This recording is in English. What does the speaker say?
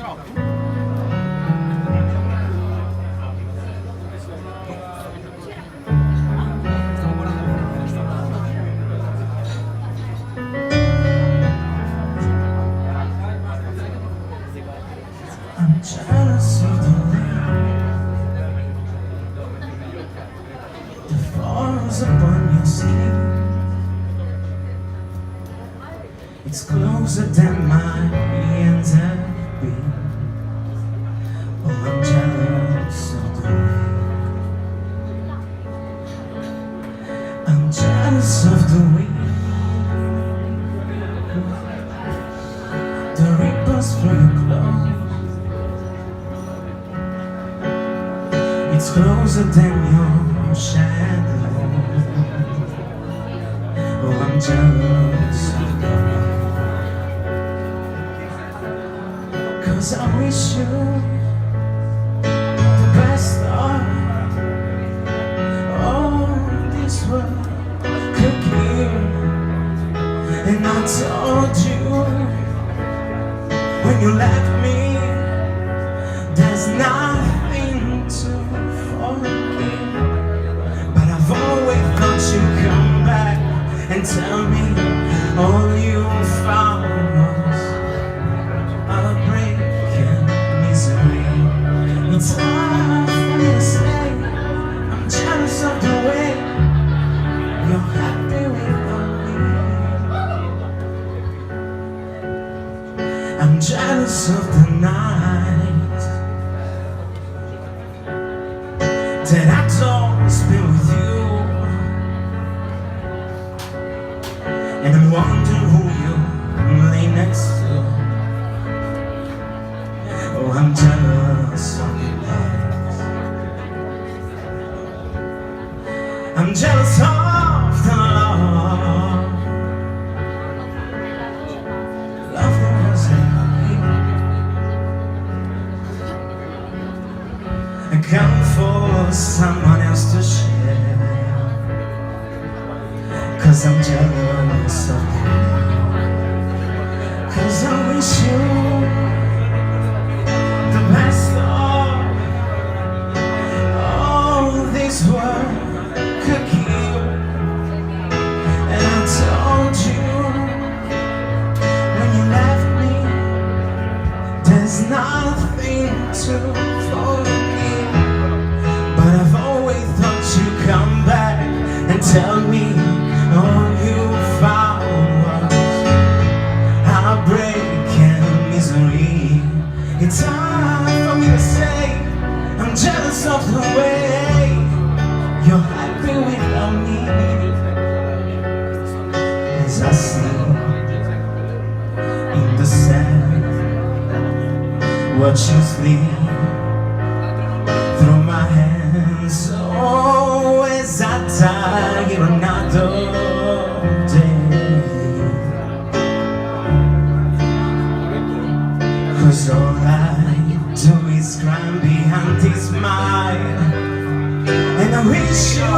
I'm jealous of the way that falls upon your skin. It's closer than my hands have been. Oh, I'm jealous of the way. I'm jealous of the way the ripples through your clothes. It's closer than your shadow. Oh, I'm jealous of the way. 'Cause I wish you the best of all this world could give. And I told you when you left me, there's nothing to forgive. But I've always thought you'd come back and tell me all you found was heartbreak and misery. It's hard for me to say I'm jealous of the way you're happy without me. I'm jealous of the night that I don't spend with you, and I'm wondering who you lay next to. Oh, I'm jealous of your lies. I'm jealous of the love that wasn't here. I come for someone else to share, 'cause I'm jealous of you. 'Cause I wish you the best of all this world could give. And I told you when you left me, there's nothing to forgive. But I've always thought you'd come back and tell me all you found was heartbreak and misery. It's hard for me to say I'm jealous of the way you're happy without me. As I see in the sand, watch you sleep through my hands. Oh, as I die here another day. 'Cause all I do is climb behind this smile, and I wish you